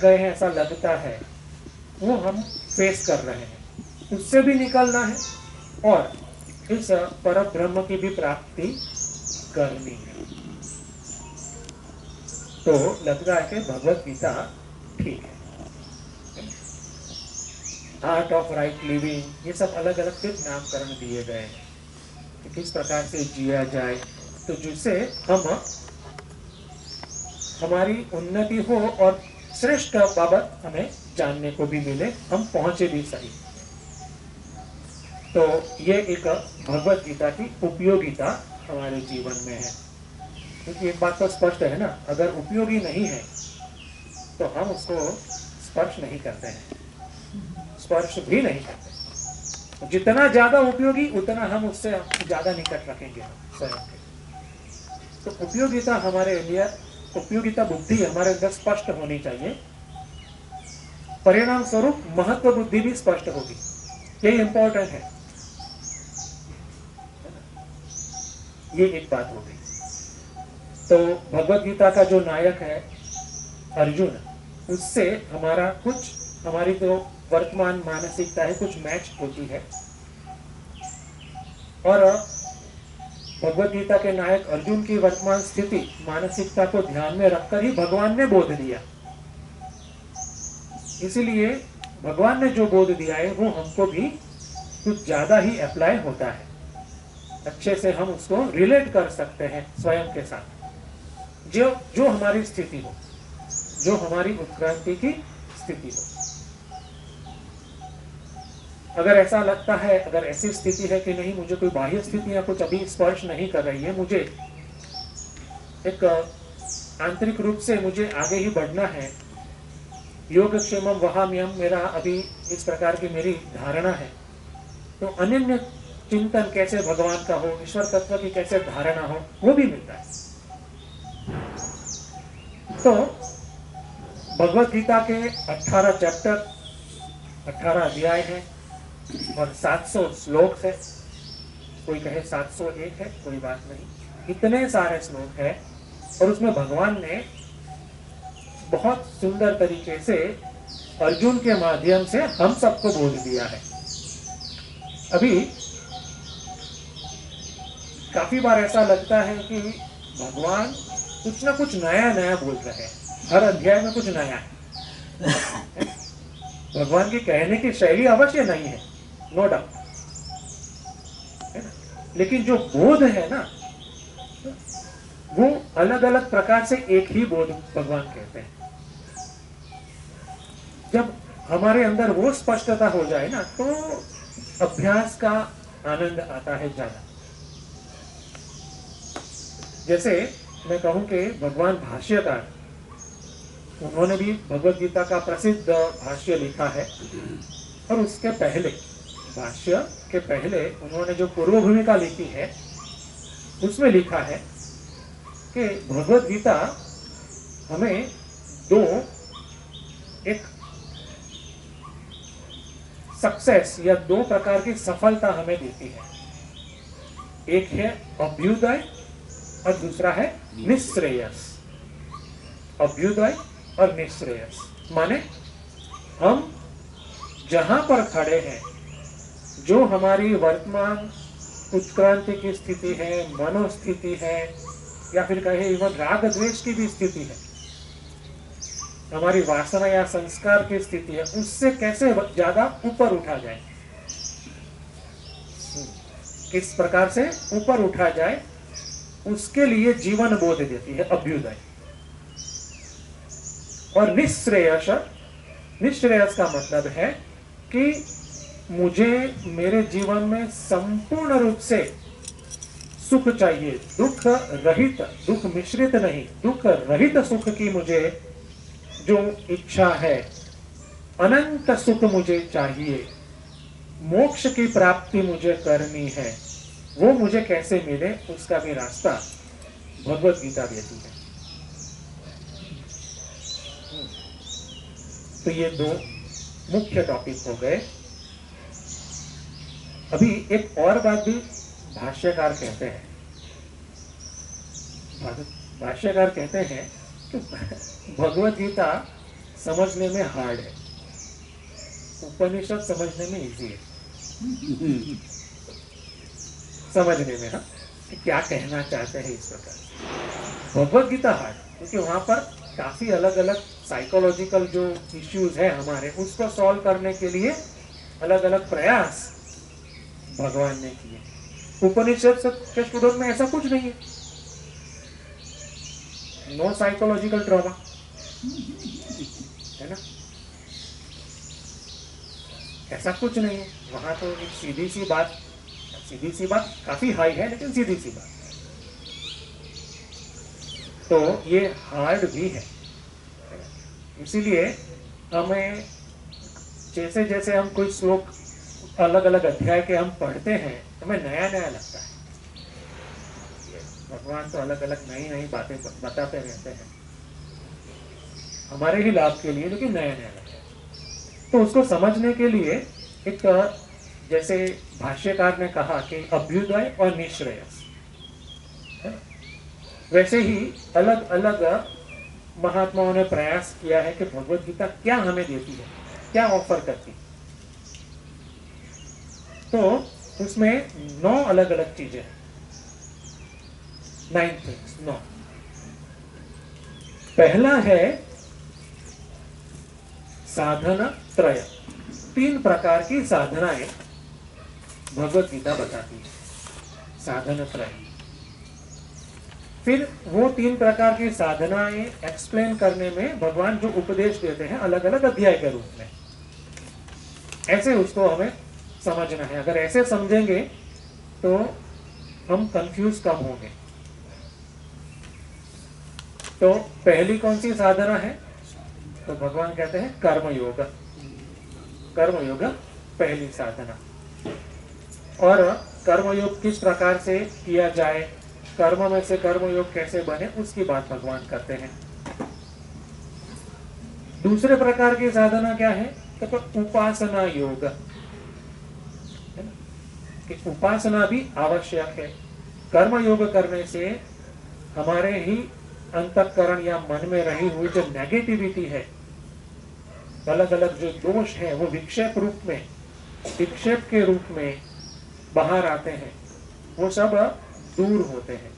गए हैं ऐसा लगता है, वो हम फेस कर रहे हैं, उससे भी निकलना है और इस परम ब्रह्म की भी प्राप्ति करनी है। तो लगता है कि भगवत गीता ठीक है। आर्ट ऑफ राइट लिविंग, ये सब अलग अलग फिर नामकरण दिए गए हैं कि किस प्रकार से जिया जाए, तो जिससे हमारी उन्नति हो और श्रेष्ठ बाबत हमें जानने को भी मिले, हम पहुंचे भी सही। तो ये एक भगवत गीता की उपयोगिता हमारे जीवन में है। क्योंकि एक बात तो स्पष्ट है ना, अगर उपयोगी नहीं है तो हम उसको स्पर्श नहीं करते हैं, स्पर्श भी नहीं करते। जितना ज्यादा उपयोगी उतना हम उससे ज्यादा निकट रखेंगे स्वयं के। तो उपयोगिता हमारे लिए, उपयोगिता बुद्धि हमारे अंदर स्पष्ट होनी चाहिए, परिणाम स्वरूप महत्व बुद्धि भी स्पष्ट होगी। ये इंपॉर्टेंट है। ये एक बात हो गई। तो भगवत गीता का जो नायक है अर्जुन, उससे हमारा कुछ, हमारी जो वर्तमान मानसिकता है कुछ मैच होती है। और भगवत गीता के नायक अर्जुन की वर्तमान स्थिति मानसिकता को ध्यान में रखकर ही भगवान ने बोध दिया। इसीलिए भगवान ने जो बोध दिया है वो हमको भी कुछ ज्यादा ही अप्लाई होता है, अच्छे से हम उसको रिलेट कर सकते हैं स्वयं के साथ, जो जो हमारी स्थिति हो, जो हमारी उत्क्रांति की स्थिति हो। अगर ऐसा लगता है, अगर ऐसी स्थिति है कि नहीं मुझे कोई बाह्य स्थितियां कुछ अभी स्पर्श नहीं कर रही है, मुझे एक आंतरिक रूप से मुझे आगे ही बढ़ना है, योगक्षेमम वहाम्यम मेरा अभी इस प्रकार की मेरी धारणा है, तो अनन्य चिंतन कैसे भगवान का हो, ईश्वर तत्व की कैसे धारणा हो, वो भी मिलता है। तो भगवत गीता के 18 चैप्टर, 18 अध्याय हैं और 700 श्लोक है। कोई कहे 701 है, कोई बात नहीं, इतने सारे श्लोक है। और उसमें भगवान ने बहुत सुंदर तरीके से अर्जुन के माध्यम से हम सबको बोल दिया है। अभी काफी बार ऐसा लगता है कि भगवान कुछ ना कुछ नया नया बोल रहे हैं, हर अध्याय में कुछ नया है। भगवान की कहने की शैली अवश्य नहीं है, नो डाउट, लेकिन जो बोध है ना, वो अलग अलग प्रकार से एक ही बोध भगवान कहते हैं। जब हमारे अंदर वो स्पष्टता हो जाए ना, तो अभ्यास का आनंद आता है ज्यादा। जैसे मैं कहूं कि भगवान भाष्यकार, उन्होंने भी भगवत गीता का प्रसिद्ध भाष्य लिखा है, और उसके पहले, भाष्य के पहले उन्होंने जो पूर्व भूमिका लिखी है उसमें लिखा है कि भगवत गीता हमें दो, एक सक्सेस या दो प्रकार की सफलता हमें देती है। एक है अभ्युदय और दूसरा है निश्रेयस। अभ्युदय और निश्रेयस माने हम जहां पर खड़े हैं, जो हमारी वर्तमान उत्क्रांति की स्थिति है, मनोस्थिति है, या फिर कहे इवन राग द्वेष की भी स्थिति है, हमारी वासना या संस्कार की स्थिति है, उससे कैसे ज्यादा ऊपर उठा जाए, किस प्रकार से ऊपर उठा जाए, उसके लिए जीवन बोध देती है अभ्युदय। और निश्रेयस, निश्रेयस का मतलब है कि मुझे मेरे जीवन में संपूर्ण रूप से सुख चाहिए, दुख रहित, दुख मिश्रित नहीं, दुख रहित सुख की मुझे जो इच्छा है, अनंत सुख मुझे चाहिए, मोक्ष की प्राप्ति मुझे करनी है, वो मुझे कैसे मिले, उसका भी रास्ता भगवत गीता देती है। तो ये दो मुख्य टॉपिक हो गए। अभी एक और बात भी भाष्यकार कहते हैं, भाष्यकार कहते हैं कि भगवत गीता समझने में हार्ड है, उपनिषद समझने में इजी है। समझने में, हाँ, कि क्या कहना चाहते हैं इस प्रकार। भगवत गीता हार्ड, क्योंकि वहां पर काफी अलग अलग साइकोलॉजिकल जो इश्यूज है हमारे, उसको सॉल्व करने के लिए अलग अलग प्रयास भगवान ने किए। उपनिषद के स्टूडेंट में ऐसा कुछ नहीं है, नो साइकोलॉजिकल ट्रॉमा, है ना, ऐसा कुछ नहीं है वहां। तो एक सीधी सी बात काफी हाई है, लेकिन सीधी सी बात, तो ये हार्ड भी है। इसीलिए हमें जैसे जैसे हम कोई श्लोक अलग अलग अध्याय के हम पढ़ते हैं, हमें नया नया लगता है। भगवान तो अलग अलग नई नई बातें बताते रहते हैं हमारे ही लाभ के लिए, लेकिन नया नया लगता है। तो उसको समझने के लिए एक, जैसे भाष्यकार ने कहा कि अभ्युदय और निश्रेयस, वैसे ही अलग अलग महात्माओं ने प्रयास किया है कि भगवत गीता क्या हमें देती है, क्या ऑफर करती है। तो उसमें 9 अलग अलग चीजें हैं, 9 थिंग्स, 9। पहला है साधना त्रय, 3 प्रकार की साधनाएं भगवत गीता बताती है, साधन त्रय। फिर वो 3 प्रकार की साधनाएं एक्सप्लेन करने में भगवान जो उपदेश देते हैं अलग अलग अध्याय के रूप में, ऐसे उसको हमें समझना है। अगर ऐसे समझेंगे तो हम कंफ्यूज कम होंगे। तो पहली कौन सी साधना है, तो भगवान कहते हैं कर्मयोग। कर्मयोग पहली साधना। और कर्मयोग किस प्रकार से किया जाए, कर्म में से कर्मयोग कैसे बने, उसकी बात भगवान करते हैं। दूसरे प्रकार की साधना क्या है, तो उपासना योग, कि उपासना भी आवश्यक है। कर्म योग करने से हमारे ही अंतःकरण या मन में रही हुई जो नेगेटिविटी है, अलग अलग जो दोष है, वो विक्षेप के रूप में बाहर आते हैं, वो सब दूर होते हैं।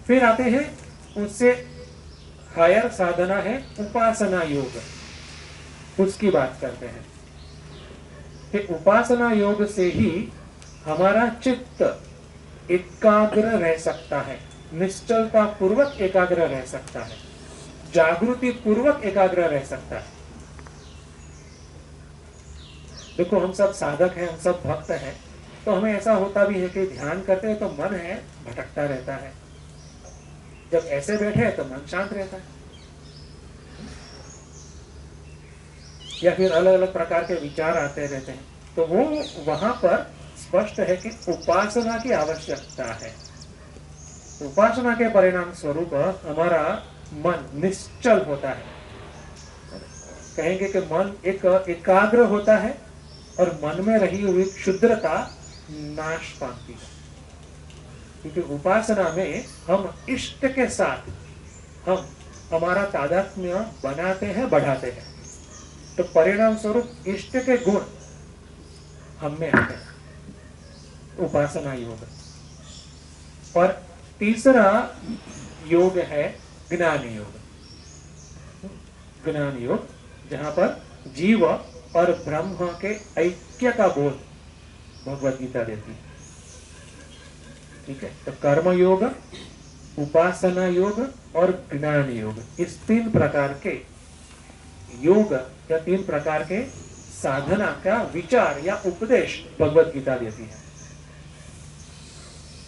फिर आते हैं उससे हायर साधना है उपासना योग, उसकी बात करते हैं कि उपासना योग से ही हमारा चित्त एकाग्र रह सकता है, निश्चलता पूर्वक एकाग्र रह सकता है, जागृति पूर्वक एकाग्र रह सकता है। देखो, हम सब साधक हैं, हम सब भक्त हैं, तो हमें ऐसा होता भी है कि ध्यान करते हैं तो मन है भटकता रहता है, जब ऐसे बैठे तो मन शांत रहता है, या फिर अलग अलग प्रकार के विचार आते रहते हैं। तो वो वहां पर स्पष्ट है कि उपासना की आवश्यकता है। उपासना के परिणाम स्वरूप हमारा मन निश्चल होता है, कहेंगे कि मन एकाग्र होता है और मन में रही हुई क्षुद्रता नाश पाती है। क्योंकि उपासना में हम इष्ट के साथ हम हमारा तादात्म्य बनाते हैं, बढ़ाते हैं, तो परिणाम स्वरूप इष्ट के गुण हम में आते हैं, उपासना योग। और तीसरा योग है ज्ञान योग। ज्ञान योग जहां पर जीव और ब्रह्म के ऐक्य का बोध भगवत गीता देती है। ठीक है, तो कर्म योग, उपासना योग और ज्ञान योग, इस 3 प्रकार के योग या 3 प्रकार के साधना का विचार या उपदेश भगवत गीता देती है।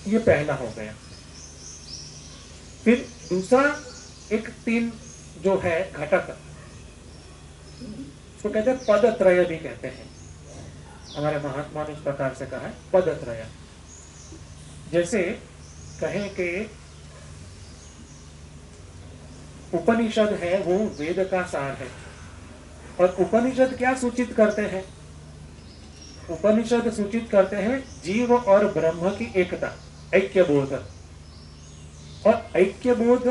ये पहला हो गया। फिर दूसरा एक 3 जो है घटक, उसको कहते हैं पदत्रय भी कहते हैं। हमारे महात्मा ने इस प्रकार से कहा है पदत्रय। जैसे कहें कि उपनिषद है वो वेद का सार है, और उपनिषद क्या सूचित करते हैं, उपनिषद सूचित करते हैं जीव और ब्रह्म की एकता, ऐक्य बोध। और ऐक्य बोध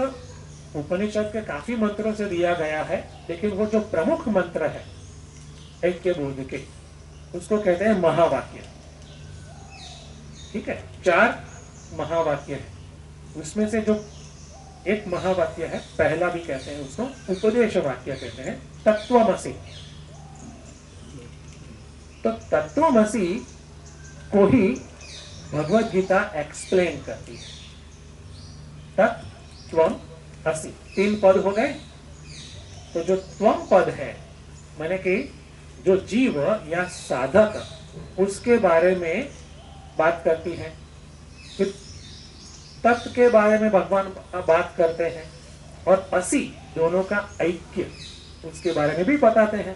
उपनिषद के काफी मंत्रों से दिया गया है, लेकिन वो जो प्रमुख मंत्र है ऐक्य बोध के, उसको कहते हैं महावाक्य। ठीक है, 4 महावाक्य है, उसमें से जो एक महावाक्य है, पहला भी कहते हैं उसको उपदेश वाक्य कहते हैं, तत्वमसि। तो तत्वमसि को ही भगवद गीता एक्सप्लेन करती है। तत्वम असि, 3 पद हो गए। तो जो त्वम पद है, माने कि जो जीव या साधक, उसके बारे में बात करती है। फिर तत्व के बारे में भगवान बात करते हैं, और असि दोनों का ऐक्य, उसके बारे में भी बताते हैं।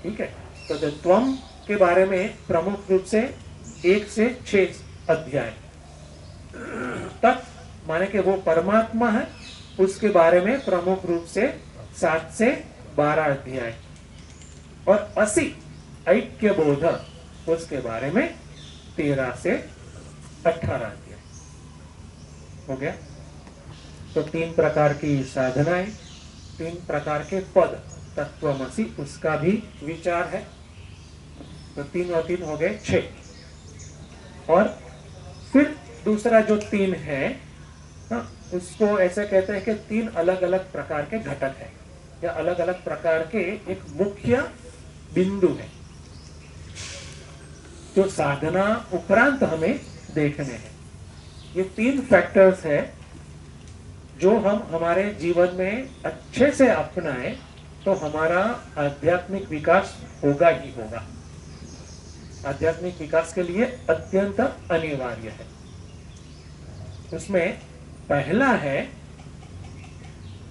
ठीक है, तो जो त्वम के बारे में प्रमुख रूप से 1 से 6 अध्याय, तत्व माने कि वो परमात्मा है, उसके बारे में प्रमुख रूप से 7 से 12 अध्याय, और असि ऐक्य बोध, उसके बारे में 13 से 18 अध्याय हो गया। तो 3 प्रकार की साधनाएं, 3 प्रकार के पद, तत्वमसि उसका भी विचार है। तो 3 और 3 हो गए 6। और फिर दूसरा जो 3 है, उसको ऐसे कहते हैं कि 3 अलग अलग प्रकार के घटक है, या अलग अलग प्रकार के एक मुख्य बिंदु है, जो साधना उपरांत हमें देखने हैं। ये 3 फैक्टर्स है जो हम हमारे जीवन में अच्छे से अपनाएं तो हमारा आध्यात्मिक विकास होगा ही होगा। आध्यात्मिक विकास के लिए अत्यंत अनिवार्य है। उसमें पहला है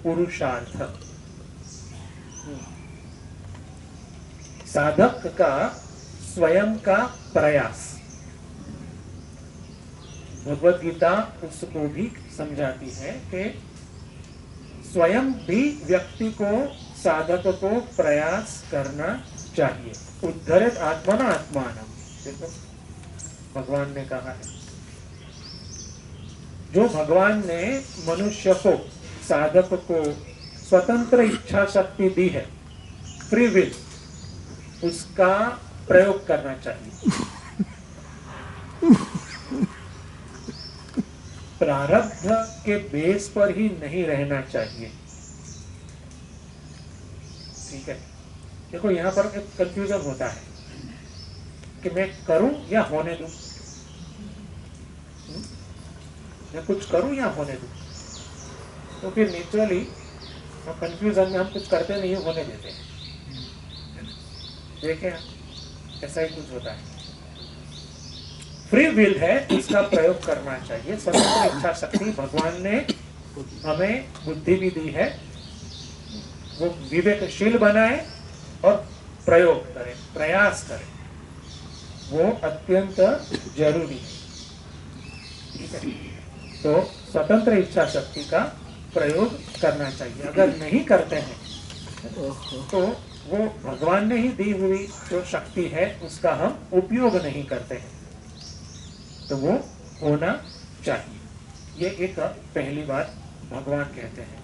पुरुषार्थ। साधक का स्वयं का प्रयास। भगवद गीता उसको भी समझाती है कि स्वयं भी व्यक्ति को, साधक को प्रयास करना चाहिए। उद्धरेत आत्मना आत्मानम, देखो भगवान ने कहा है। जो भगवान ने मनुष्य को, साधक को स्वतंत्र इच्छा शक्ति दी है, फ्री विल, उसका प्रयोग करना चाहिए। प्रारब्ध के बेस पर ही नहीं रहना चाहिए। ठीक है, देखो यहां पर एक कंफ्यूजन होता है कि मैं करूं या होने दूं, मैं कुछ करूं या होने दूं। तो फिर नेचुरली कंफ्यूजन में हम कुछ करते नहीं, होने देते हैं। देखें, ऐसा ही कुछ होता है। फ्री विल है, इसका प्रयोग करना चाहिए। स्वतंत्र इच्छा शक्ति भगवान ने हमें बुद्धि भी दी है, वो विवेकशील बनाए और प्रयोग करें, प्रयास करें, वो अत्यंत जरूरी है। ठीक है, तो स्वतंत्र इच्छा शक्ति का प्रयोग करना चाहिए। अगर नहीं करते हैं तो वो भगवान ने ही दी हुई जो शक्ति है उसका हम उपयोग नहीं करते हैं, तो वो होना चाहिए। ये एक पहली बात भगवान कहते हैं।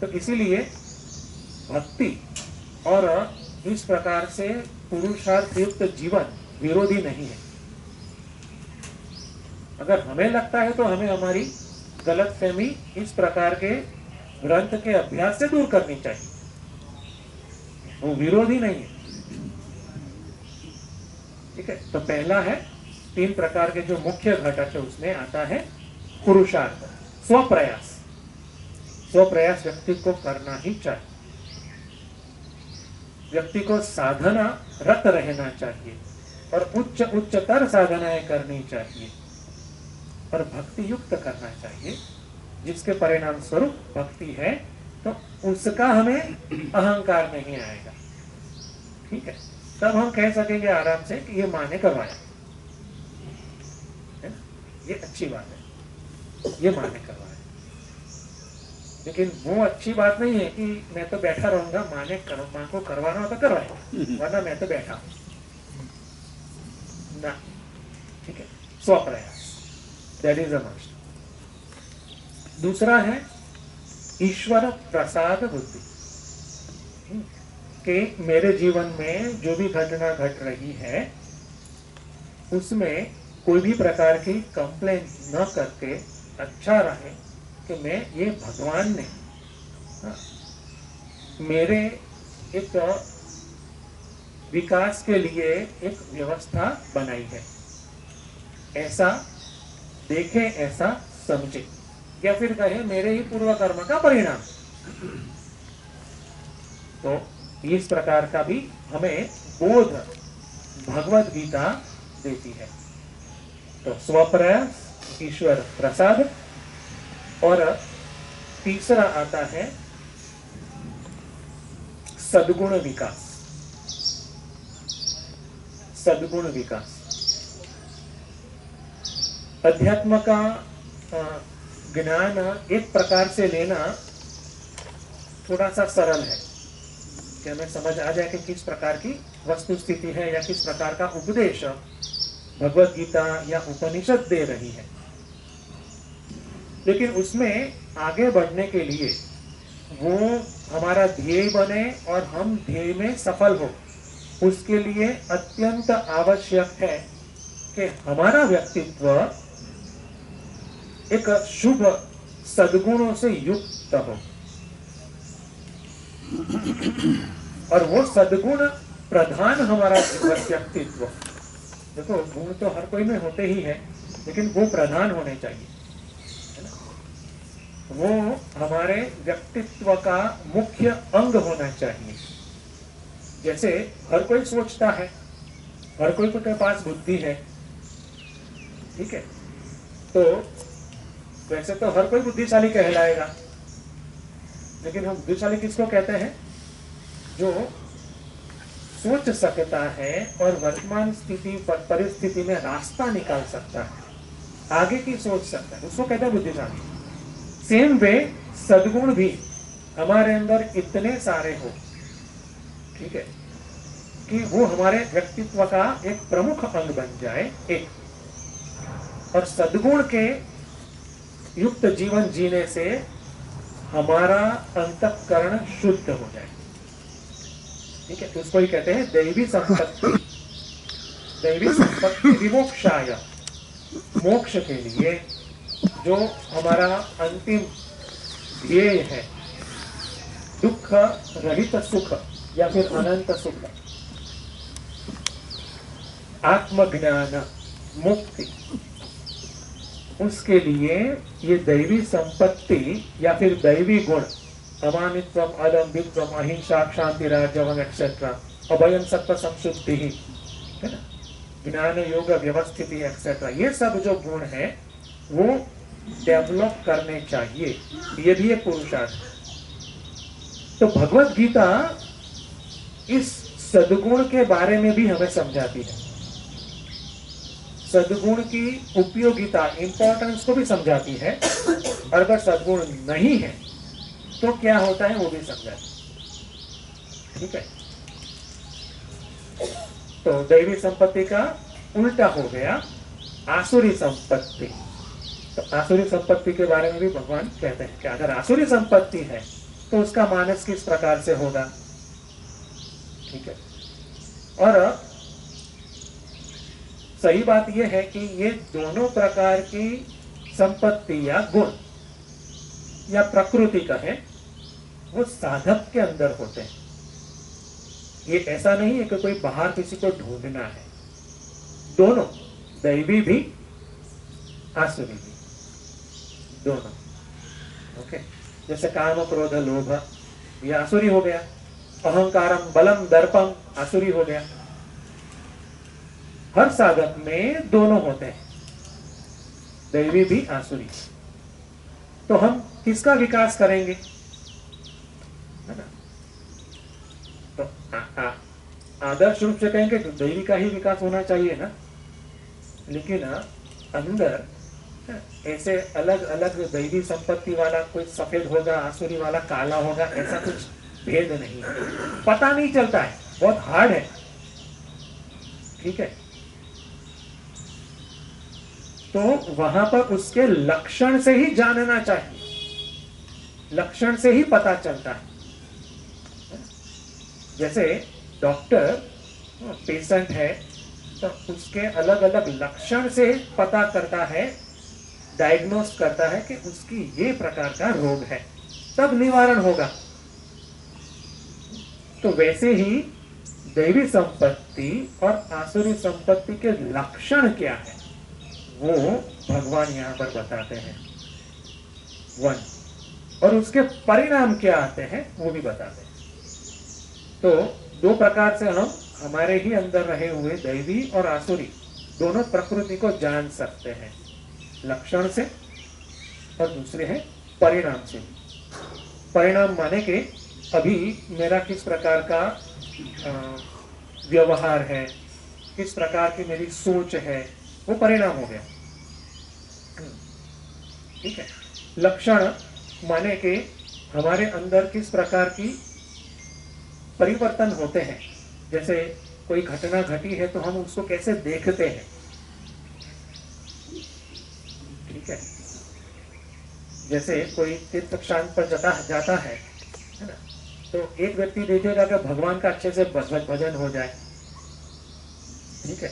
तो इसीलिए भक्ति और इस प्रकार से पुरुषार्थ युक्त जीवन विरोधी नहीं है। अगर हमें लगता है तो हमें हमारी गलतफहमी इस प्रकार के ग्रंथ के अभ्यास से दूर करनी चाहिए, वो विरोधी नहीं है। ठीक है, तो पहला है 3 प्रकार के जो मुख्य घटक है, उसमें आता है पुरुषार्थ, स्वप्रयास। स्वप्रयास व्यक्ति को करना ही चाहिए। व्यक्ति को साधना रत रहना चाहिए और उच्चतर साधनाएं करनी चाहिए और भक्ति युक्त करना चाहिए, जिसके परिणाम स्वरूप भक्ति है तो उसका हमें अहंकार नहीं आएगा। ठीक है, तब हम कह सकेंगे आराम से कि ये माँ ने करवाया, ये अच्छी बात है, ये माँ ने करवाया। लेकिन वो अच्छी बात नहीं है कि मैं तो बैठा रहूंगा, माँ को करवाना हो तो करवाए, वरना मैं तो बैठा ना। ठीक है, स्वप्रयास, दैट इज अ मस्ट। दूसरा है ईश्वर प्रसाद बुद्धि, कि मेरे जीवन में जो भी घटना घट रही है उसमें कोई भी प्रकार की कंप्लेन न करके अच्छा रहे कि मैं ये भगवान ने मेरे एक विकास के लिए एक व्यवस्था बनाई है, ऐसा देखे, ऐसा समझे, या फिर कहे मेरे ही पूर्व कर्म का परिणाम। तो इस प्रकार का भी हमें बोध भगवत गीता देती है। तो स्वप्रयास, ईश्वर प्रसाद, और तीसरा आता है सद्गुण विकास। सद्गुण विकास अध्यात्म का ज्ञान एक प्रकार से लेना थोड़ा सा सरल है कि हमें समझ आ जाए कि किस प्रकार की वस्तु स्थिति है या किस प्रकार का उपदेश भगवत गीता या उपनिषद दे रही है। लेकिन उसमें आगे बढ़ने के लिए वो हमारा ध्येय बने और हम ध्येय में सफल हो, उसके लिए अत्यंत आवश्यक है कि हमारा व्यक्तित्व एक शुभ सद्गुणों से युक्त हो, और वो सद्गुण प्रधान हमारा व्यक्तित्व। देखो, गुण तो हर कोई में होते ही है, लेकिन वो प्रधान होने चाहिए, है ना? वो हमारे व्यक्तित्व का मुख्य अंग होना चाहिए। जैसे हर कोई सोचता है, हर कोई के पास बुद्धि है, ठीक है, तो वैसे तो हर कोई बुद्धिशाली कहलाएगा, लेकिन हम बुद्धिशाली किसको कहते हैं? जो सोच सकता है और वर्तमान स्थिति परिस्थिति में रास्ता निकाल सकता है, आगे की सोच सकता है, उसको कहते हैं बुद्धिशाली। सेम वे सद्गुण भी हमारे अंदर इतने सारे हो, ठीक है, कि वो हमारे व्यक्तित्व का एक प्रमुख अंग बन जाए, एक, और सद्गुण के युक्त जीवन जीने से हमारा अंतःकरण शुद्ध हो जाए, ठीक है। उसको ही कहते हैं दैवी संपत्ति। दैवी संपत्ति विमोक्षाय, मोक्ष के लिए जो हमारा अंतिम ध्येय है, दुख रहित सुख या फिर अनंत सुख, आत्मज्ञान, मुक्ति, उसके लिए ये दैवी संपत्ति या फिर दैवी गुण, अमानित्वम, अदम्भित्वम, अहिंसा, क्षांति, राजवम एक्सेट्रा, अभयम, सत्व, संशुद्धि, है ना, ज्ञान, योग, व्यवस्थिति एक्सेट्रा, ये सब जो गुण है वो डेवलप करने चाहिए। ये भी एक पुरुषार्थ। तो भगवत गीता इस सद्गुण के बारे में भी हमें समझाती है, सद्गुण की उपयोगिता, इंपॉर्टेंस को भी समझाती है, और अगर सद्गुण नहीं है तो क्या होता है वो भी समझाती है, ठीक है। तो दैवी संपत्ति का उल्टा हो गया आसुरी संपत्ति। तो आसुरी संपत्ति के बारे में भी भगवान कहते हैं कि अगर आसुरी संपत्ति है तो उसका मानस किस प्रकार से होगा, ठीक है। और सही बात यह है कि ये दोनों प्रकार की संपत्ति या गुण या प्रकृति का है, वो साधक के अंदर होते हैं। ये ऐसा नहीं है कि कोई बाहर किसी को ढूंढना है, दोनों, दैवी भी आसुरी भी, दोनों, ओके। जैसे काम, क्रोध, लोभ, ये आसुरी हो गया, अहंकारम, बलम, दर्पम आसुरी हो गया। हर साधक में दोनों होते हैं, दैवी भी आसुरी। तो हम किसका विकास करेंगे, है ना? तो आदर्श रूप से कहेंगे तो दैवी का ही विकास होना चाहिए ना, लेकिन अंदर ऐसे अलग अलग दैवी संपत्ति वाला कोई सफेद होगा, आसुरी वाला काला होगा, ऐसा कुछ भेद नहीं है, पता नहीं चलता है, बहुत हार्ड है, ठीक है। तो वहां पर उसके लक्षण से ही जानना चाहिए, लक्षण से ही पता चलता है। जैसे डॉक्टर पेशेंट है तो उसके अलग अलग लक्षण से पता करता है, डायग्नोस करता है कि उसकी ये प्रकार का रोग है, तब निवारण होगा। तो वैसे ही दैवी संपत्ति और आसुरी संपत्ति के लक्षण क्या है वो भगवान यहाँ पर बताते हैं, वन, और उसके परिणाम क्या आते हैं वो भी बताते हैं। तो दो प्रकार से हम हमारे ही अंदर रहे हुए दैवी और आसुरी दोनों प्रकृति को जान सकते हैं, लक्षण से और दूसरे है परिणाम से। परिणाम माने कि अभी मेरा किस प्रकार का व्यवहार है, किस प्रकार की मेरी सोच है, वो परिणाम हो गया। ठीक है। लक्षण माने कि हमारे अंदर किस प्रकार की परिवर्तन होते हैं। जैसे कोई घटना घटी है तो हम उसको कैसे देखते हैं। ठीक है। जैसे कोई तीर्थ स्थान पर जाता है ना, तो एक व्यक्ति देखेगा कि भगवान का अच्छे से भजन हो जाए। ठीक है।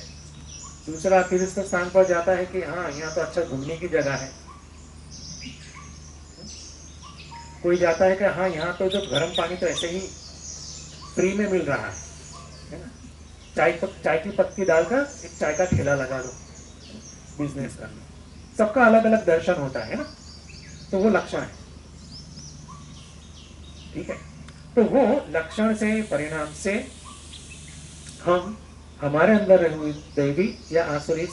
दूसरा तीर्थ स्थान पर जाता है कि हाँ यहाँ तो अच्छा घूमने की जगह है। कोई जाता है कि हाँ यहाँ तो जो गर्म पानी तो ऐसे ही फ्री में मिल रहा है ना, चाय की पत्ती डालकर एक चाय का ठेला लगा दो, बिजनेस कर लो। सबका अलग अलग दर्शन होता है ना, तो वो लक्षण है। ठीक है। तो वो लक्षण से, परिणाम से हम हमारे अंदर रही हुई दैवी या आसुरी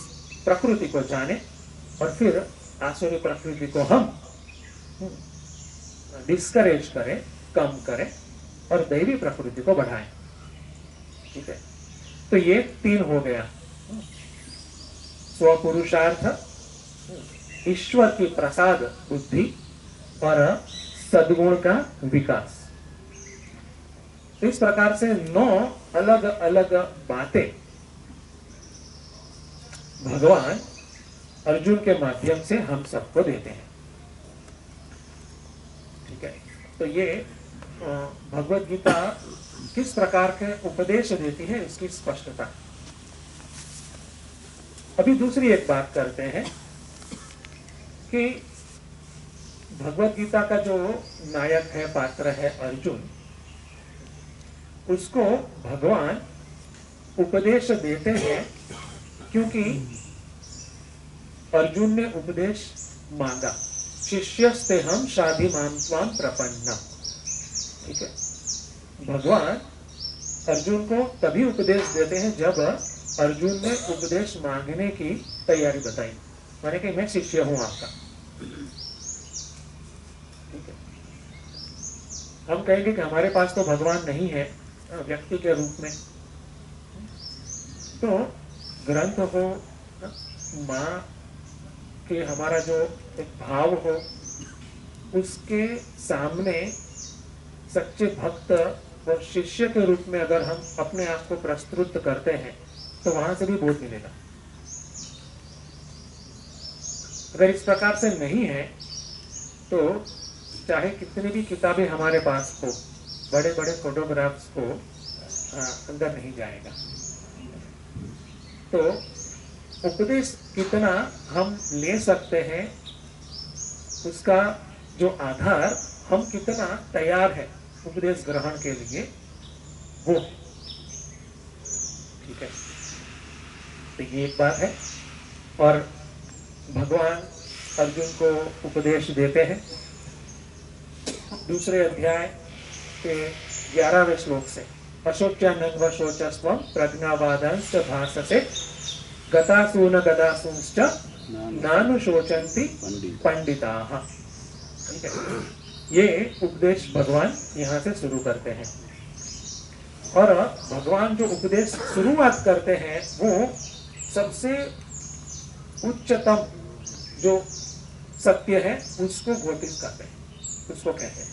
प्रकृति को जाने और फिर आसुरी प्रकृति को हम डिस्करेज करें, कम करें और दैवी प्रकृति को बढ़ाएं। ठीक है। तो ये तीन हो गया, स्वपुरुषार्थ, ईश्वर की प्रसाद बुद्धि और सद्गुण का विकास। इस प्रकार से 9 अलग अलग बातें भगवान अर्जुन के माध्यम से हम सबको देते हैं। ठीक है। तो ये भगवत गीता किस प्रकार के उपदेश देती है इसकी स्पष्टता। अभी दूसरी एक बात करते हैं कि भगवत गीता का जो नायक है, पात्र है अर्जुन, उसको भगवान उपदेश देते हैं क्योंकि अर्जुन ने उपदेश मांगा। शिष्यस्ते हम शाधि माम त्वाम प्रपन्ना। ठीक है। भगवान अर्जुन को तभी उपदेश देते हैं जब अर्जुन ने उपदेश मांगने की तैयारी बताई, माने कि मैं शिष्य हूं आपका। ठीक है। हम कहेंगे कि हमारे पास तो भगवान नहीं है व्यक्ति के रूप में, तो ग्रंथ हो, माँ के हमारा जो एक भाव हो, उसके सामने सच्चे भक्त और शिष्य के रूप में अगर हम अपने आप को प्रस्तुत करते हैं तो वहां से भी बोध मिलेगा। अगर इस प्रकार से नहीं है तो चाहे कितनी भी किताबें हमारे पास हो, बड़े बड़े फोटोग्राफ्स को अंदर नहीं जाएगा। तो उपदेश कितना हम ले सकते हैं, उसका जो आधार हम कितना तैयार है उपदेश ग्रहण के लिए, वो। ठीक है। तो ये एक बात है। और भगवान अर्जुन को उपदेश देते हैं दूसरे अध्याय के 11वें श्लोक से। अशोच्यानन्व शोचस्त्वं प्रज्ञावादांश्च भाससे गतासून गदासूंश्च नानुशोचन्ति पंडिताः। ठीक है। ये उपदेश भगवान यहाँ से शुरू करते हैं। और भगवान जो उपदेश शुरुआत करते हैं वो सबसे उच्चतम जो सत्य है उसको घोषित करते हैं, उसको कहते हैं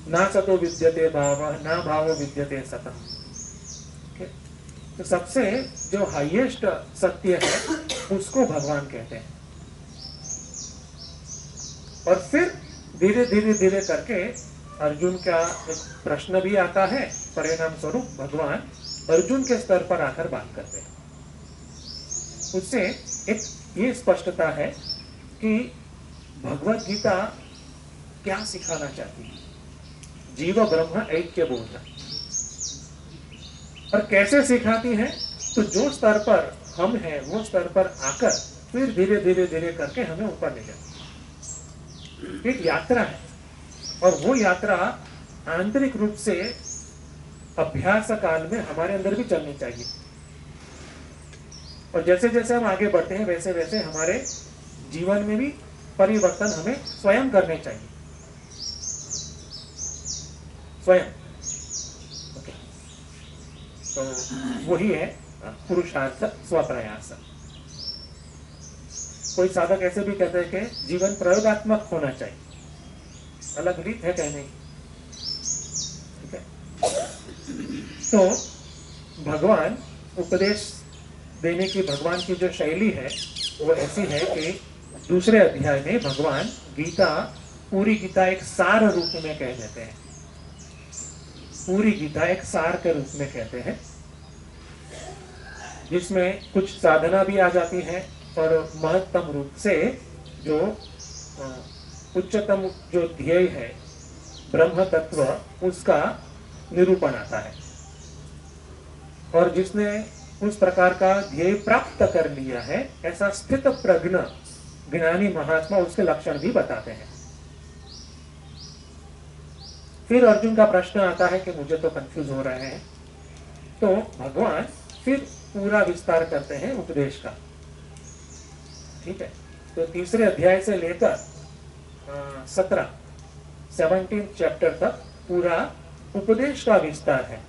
ना सतो विद्यते भावः ना भावो विद्यते सतः। तो सबसे जो हाईएस्ट सत्य है उसको भगवान कहते हैं। और फिर धीरे धीरे धीरे करके अर्जुन का एक प्रश्न भी आता है, परिणाम स्वरूप भगवान अर्जुन के स्तर पर आकर बात करते हैं। उससे एक ये स्पष्टता है कि भगवत गीता क्या सिखाना चाहती है, जीव ब्रह्म ऐक्य बोध, और कैसे सिखाती है, तो जो स्तर पर हम हैं वो स्तर पर आकर फिर धीरे धीरे धीरे करके हमें ऊपर ले जाती है। एक यात्रा है, और वो यात्रा आंतरिक रूप से अभ्यास काल में हमारे अंदर भी चलनी चाहिए, और जैसे जैसे हम आगे बढ़ते हैं वैसे वैसे हमारे जीवन में भी परिवर्तन हमें स्वयं करने चाहिए, स्वयं। ओके, तो वही है पुरुषार्थ स्वप्रयास। कोई साधक ऐसे भी कहते हैं कि जीवन प्रयोगात्मक होना चाहिए, अलग रीत है कहने की, ठीक है। तो भगवान उपदेश देने की, भगवान की जो शैली है वो ऐसी है कि दूसरे अध्याय में भगवान गीता, पूरी गीता एक सार रूप में कह देते हैं, पूरी गीता एक सार के रूप में कहते हैं, जिसमें कुछ साधना भी आ जाती है, और महत्तम रूप से जो उच्चतम जो ध्येय है ब्रह्म तत्व, उसका निरूपण आता है। और जिसने उस प्रकार का ध्येय प्राप्त कर लिया है, ऐसा स्थित प्रज्ञ ज्ञानी महात्मा उसके लक्षण भी बताते हैं। फिर अर्जुन का प्रश्न आता है कि मुझे तो कंफ्यूज हो रहे हैं, तो भगवान फिर पूरा विस्तार करते हैं उपदेश का, ठीक है। तो तीसरे अध्याय से लेकर 17 चैप्टर तक पूरा उपदेश का विस्तार है।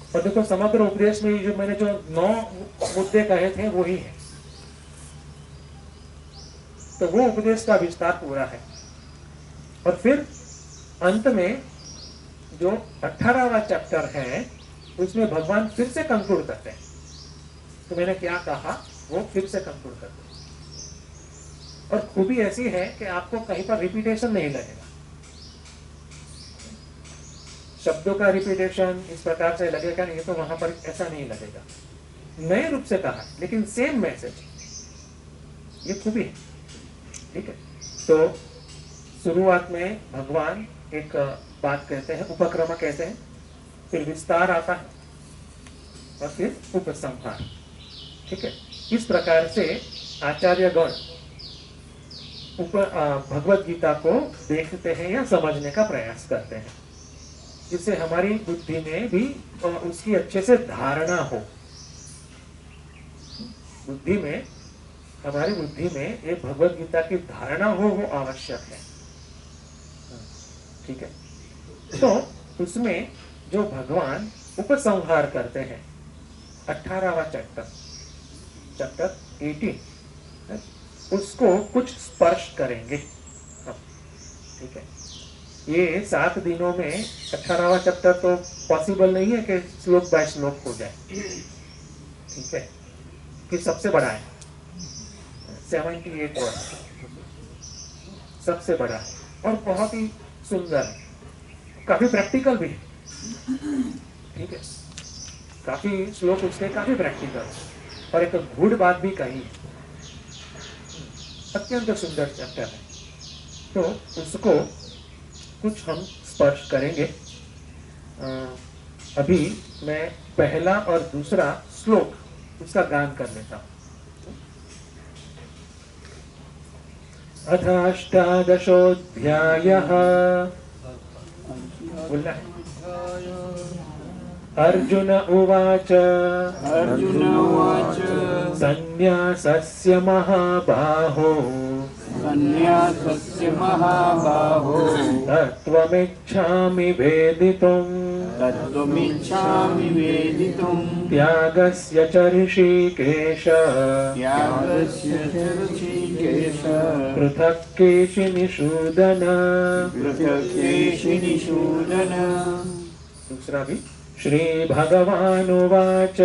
और देखो, समग्र उपदेश में जो मैंने जो 9 मुद्दे कहे थे वही है, तो वो उपदेश का विस्तार पूरा है। और फिर अंत में जो 18वां चैप्टर है उसमें भगवान फिर से कंक्लूड करते हैं, तो मैंने क्या कहा वो फिर से कंक्लूड करते हैं। और खूबी ऐसी है कि आपको कहीं पर रिपीटेशन नहीं लगेगा, शब्दों का रिपीटेशन इस प्रकार से लगेगा नहीं, तो वहां पर ऐसा नहीं लगेगा, नए रूप से कहा लेकिन सेम मैसेज, ये खूबी है, ठीक है। तो शुरुआत में भगवान एक बात कहते हैं, उपक्रम कहते हैं, फिर विस्तार आता है, और फिर उपसंहार, ठीक है। इस प्रकार से आचार्यगण भगवत गीता को देखते हैं या समझने का प्रयास करते हैं, जिससे हमारी बुद्धि में भी उसकी अच्छे से धारणा हो। बुद्धि में, हमारी बुद्धि में एक भगवत गीता की धारणा हो, वो आवश्यक है, ठीक है। तो उसमें जो भगवान उपसंहार करते हैं 18वां चैप्टर 18, उसको कुछ स्पर्श करेंगे हम, ठीक है। ये 7 दिनों में 18वां चैप्टर तो पॉसिबल नहीं है कि श्लोक बाय श्लोक हो जाए, ठीक है, कि सबसे बड़ा है 78 वर्ष, सबसे बड़ा है और बहुत ही सुंदर है, काफी प्रैक्टिकल भी है, ठीक है। काफी श्लोक उसके काफी प्रैक्टिकल, और एक गुड बात भी कही है, अत्यंत सुंदर चैप्टर है। तो उसको कुछ हम स्पर्श करेंगे। अभी मैं पहला और दूसरा श्लोक उसका गान कर लेता हूं। अथाष्टादशोऽध्यायः, बोलना है। अर्जुन उवाच संन्यासस्य महाबाहो तत्त्वमिच्छामि वेदितुम् त्यागस्य च ऋषिकेश पृथक् केशिनिषूदन। दूसरा भी। श्री भगवानुवाच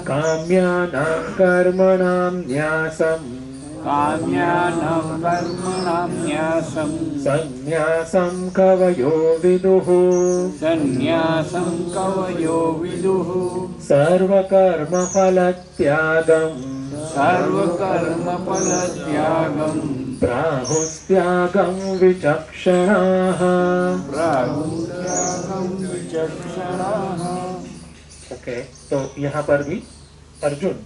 काम्यानां कर्मणां न्यासम् काम्यानां कर्मणां न्यासं संन्यासं कवयो विदुः सन्न्यासं कवयो विदुः सर्वकर्मफलत्यागं सर्वकर्मफलत्यागं प्राहुस्त्यागं विचक्षणाः। प्राहुस्त्यागं विचक्षणाः। ओके, तो यहाँ पर भी अर्जुन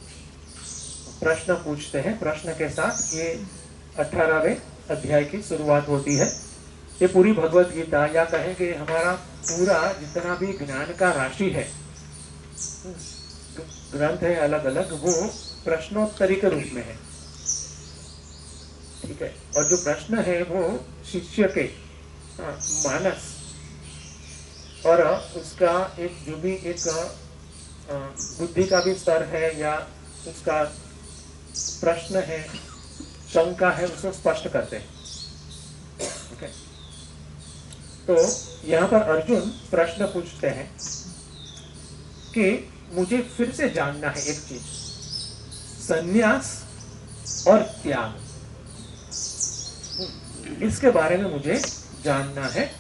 प्रश्न पूछते हैं। प्रश्न के साथ ये 18वें अध्याय की शुरुआत होती है। ये पूरी भगवत गीता या कहें कि हमारा पूरा जितना भी ज्ञान का राशि है, ग्रंथ है अलग अलग, वो प्रश्नोत्तरी के रूप में है। ठीक है, और जो प्रश्न है वो शिष्य के मानस और उसका एक जो भी एक बुद्धि का भी स्तर है या उसका प्रश्न है, शंका है, उसको स्पष्ट करते हैं। ओके, तो यहाँ पर अर्जुन प्रश्न पूछते हैं कि मुझे फिर से जानना है एक चीज, संन्यास और त्याग, इसके बारे में मुझे जानना है।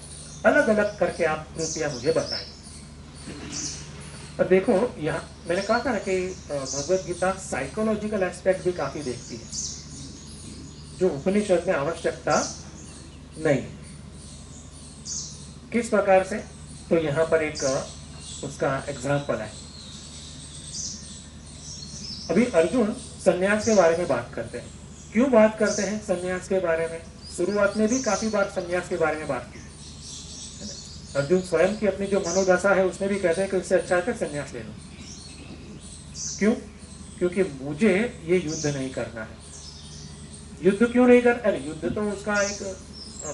अलग अलग करके आप कृपया मुझे बताएं। और देखो, यहाँ मैंने कहा था ना कि भगवत गीता साइकोलॉजिकल एस्पेक्ट भी काफी देखती है, जो उपनिषद में आवश्यकता नहीं है। किस प्रकार से? तो यहाँ पर एक उसका एग्जाम्पल है। अभी अर्जुन संन्यास के बारे में बात करते हैं। क्यों बात करते हैं संन्यास के बारे में? शुरुआत में भी काफी बार संन्यास के बारे में बात की। अर्जुन स्वयं की अपनी जो मनोदशा है उसमें भी कहते हैं कि उससे अच्छा है संन्यास ले लो। क्यों? क्योंकि मुझे ये युद्ध नहीं करना है। युद्ध क्यों नहीं करना? अरे युद्ध तो उसका एक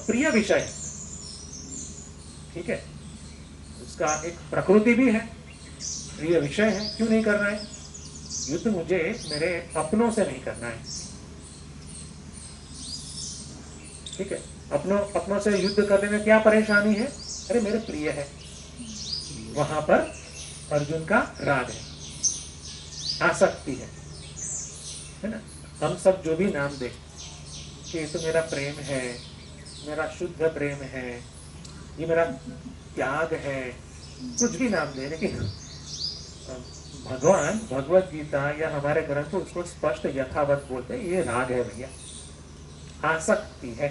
प्रिय विषय है, ठीक है, उसका एक प्रकृति भी है, प्रिय विषय है। क्यों नहीं करना है युद्ध? मुझे मेरे अपनों से नहीं करना है, ठीक है। अपनों से युद्ध करने में क्या परेशानी है? अरे मेरे प्रिय है, वहां पर अर्जुन का राग है, आसक्ति है ना। हम सब जो भी नाम दें कि ये तो मेरा प्रेम है, मेरा शुद्ध प्रेम है, ये मेरा त्याग है, कुछ भी नाम दे, लेकिन भगवान भगवत गीता या हमारे ग्रंथ उसको स्पष्ट यथावत बोलते हैं, ये राग है भैया, आसक्ति है।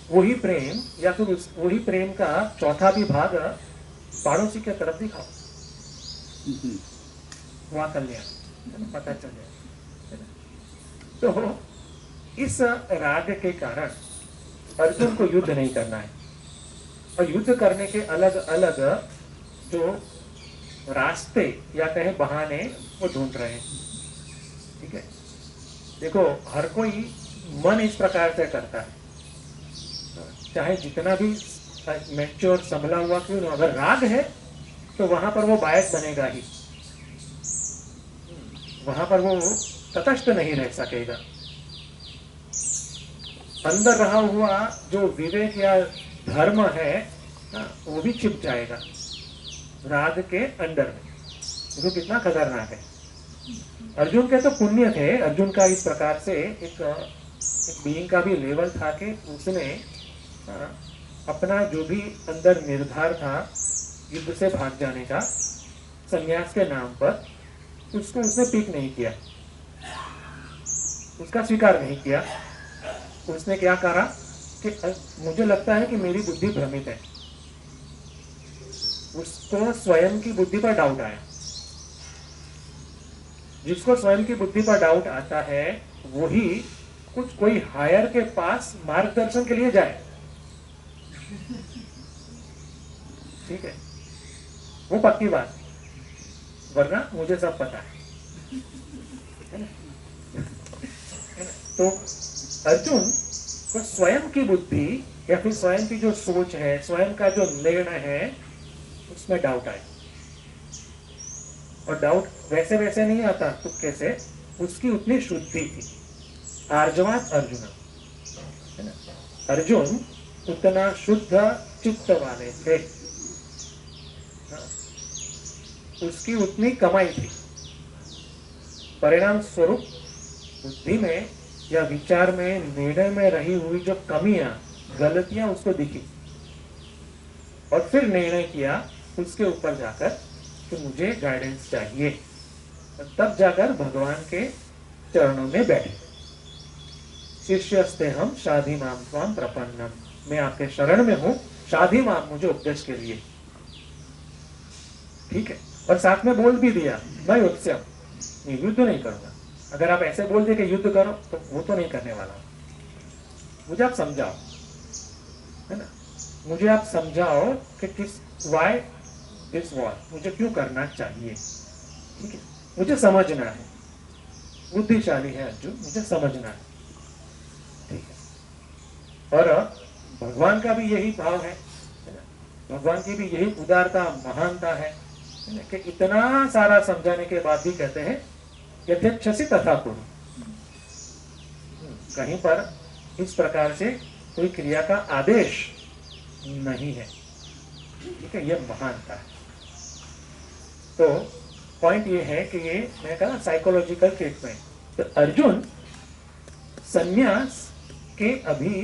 वही प्रेम या फिर वही प्रेम का चौथा भी भाग पड़ोसी के तरफ दिखाओ, वहां कल्याण पता चल जाए। तो इस राग के कारण अर्जुन को युद्ध नहीं करना है, और युद्ध करने के अलग अलग जो रास्ते या कहें बहाने वो ढूंढ रहे हैं, ठीक है। देखो, हर कोई मन इस प्रकार से करता है, चाहे जितना भी मैच्योर संभला हुआ क्यों ना, अगर राग है तो वहां पर वो बायस बनेगा ही, वहां पर वो तटस्थ नहीं रह सकेगा। अंदर रहा हुआ जो विवेक या धर्म है वो भी छिप जाएगा राग के अंदर में। देखो कितना खतरनाक है। अर्जुन के तो पुण्य थे, अर्जुन का इस प्रकार से एक बीइंग का भी लेवल था कि उसने अपना जो भी अंदर निर्धार था युद्ध से भाग जाने का संन्यास के नाम पर, उसको उसने पीक नहीं किया, उसका स्वीकार नहीं किया। उसने क्या करा कि मुझे लगता है कि मेरी बुद्धि भ्रमित है, उसको स्वयं की बुद्धि पर डाउट आया। जिसको स्वयं की बुद्धि पर डाउट आता है वही कोई हायर के पास मार्गदर्शन के लिए जाए, ठीक है, वो पक्की बात, वरना मुझे सब पता है ना? तो अर्जुन को स्वयं की बुद्धि या फिर स्वयं की जो सोच है, स्वयं का जो निर्णय है, उसमें डाउट आए। और डाउट वैसे वैसे नहीं आता तुक्के से, उसकी उतनी शुद्धि थी। आर्जवात अर्जुन है ना, अर्जुन उतना शुद्ध चित्त वाले थे, उसकी उतनी कमाई थी। परिणाम स्वरूप बुद्धि में या विचार में, निर्णय में रही हुई जो कमियां, गलतियां उसको दिखी और फिर निर्णय किया उसके ऊपर जाकर कि मुझे गाइडेंस चाहिए, तब जाकर भगवान के चरणों में बैठे। शिष्यस्ते हम शाधि माम त्वाम प्रपन्नम, मैं आपके शरण में हूं, शाधि माम, मुझे उपदेश के लिए। ठीक है, और साथ में बोल भी दिया मैं उत्स्यम, युद्ध नहीं करूंगा। अगर आप ऐसे बोल दे कि युद्ध करो तो वो तो नहीं करने वाला, मुझे आप समझाओ, है ना, मुझे आप समझाओ कि किस वाई दिस वॉर, मुझे क्यों करना चाहिए। ठीक है, मुझे समझना है, बुद्धिशाली है अर्जुन, मुझे समझना है। ठीक है, और भगवान का भी यही भाव है ना, भगवान की भी यही उदारता, महानता है ना, कि इतना सारा समझाने के बाद भी कहते हैं यथेच्छसि तथा कुरु। कहीं पर इस प्रकार से कोई क्रिया का आदेश नहीं है। ठीक है, यह महानता है। तो पॉइंट ये है कि ये मैं कहा साइकोलॉजिकल ट्रीटमेंट। तो अर्जुन संन्यास के अभी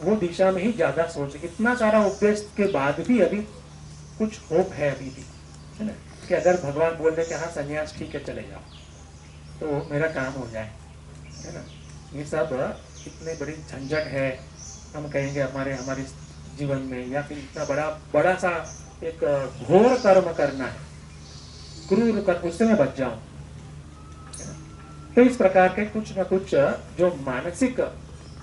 वो दिशा में ही ज्यादा सोच, इतना सारा उपदेश के बाद भी अभी कुछ होप है अभी भी, है ना, कि अगर भगवान बोल दे कि हाँ संन्यास ठीक है चले जाओ तो मेरा काम हो जाए, है ना। ये सब इतने बड़ी झंझट है, हम कहेंगे हमारे जीवन में, या फिर इतना बड़ा सा एक घोर कर्म करना है, क्रूर कर्म, उससे मैं बच जाऊं। तो इस प्रकार के कुछ न कुछ जो मानसिक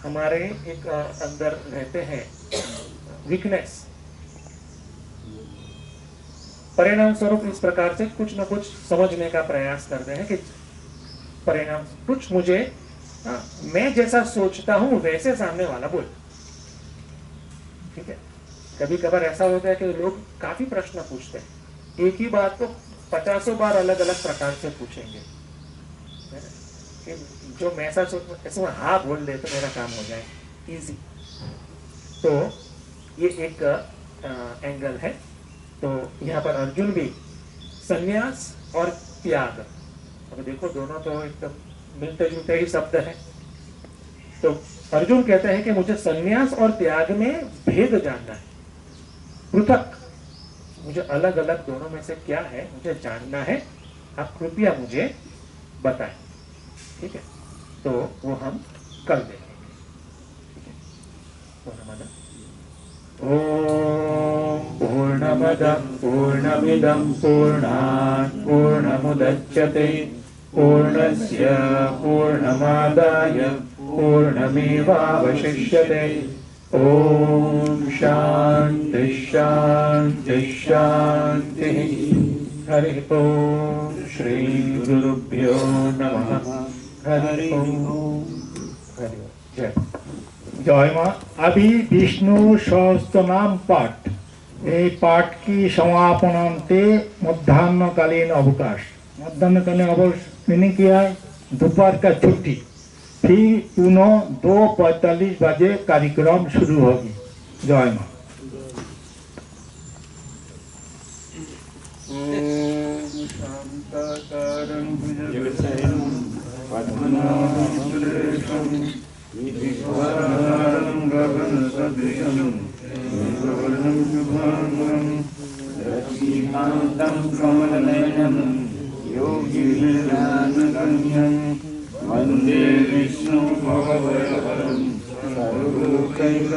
हमारे एक अंदर रहते हैं वीकनेस, परिणाम स्वरूप इस प्रकार से कुछ न कुछ समझने का प्रयास करते हैं कि परिणाम कुछ मुझे मैं जैसा सोचता हूं वैसे सामने वाला बोल। ठीक है, कभी कभार ऐसा होता है कि लोग काफी प्रश्न पूछते हैं, एक ही बात को 50 बार अलग अलग प्रकार से पूछेंगे, है ना, कि जो मैं ऐसा सोच ऐसे हाँ बोल दे तो मेरा काम हो जाए, इजी। तो ये एक एंगल है। तो यहाँ पर अर्जुन भी संन्यास और त्याग, अब देखो दोनों तो एकदम मिलते जुलते ही शब्द है। तो अर्जुन कहते हैं कि मुझे संन्यास और त्याग में भेद जानना है, पृथक, मुझे अलग अलग दोनों में से क्या है मुझे जानना है, आप कृपया मुझे बताएं। ठीक है, तो वो हम कल देखेंगे। ठीक है, पूर्णमद ओम पूर्णमदं पूर्णमिदं पूर्णात् पूर्णमुदच्यते पूर्णस्य पूर्णमादाय पूर्णमेवावशिष्यते। ओम शांति शांति शांति। हरि ओम श्री गुरुभ्यो नमः। हरि ओम। जय জয় মা। अभी विष्णु सहस्त्र नाम पाठ, এই পাঠ কি সমাপনান্তে मध्याह्नकालीन अवकाश, मध्याह्नकालीन अवकाश मीनिंग क्या है, दोपहर का छुट्टी, फिर पुनः 2:45 बजे कार्यक्रम शुरू होगी। जय माँ। वंदे विष्णु भगवतं सर्वलोकैकनाथं।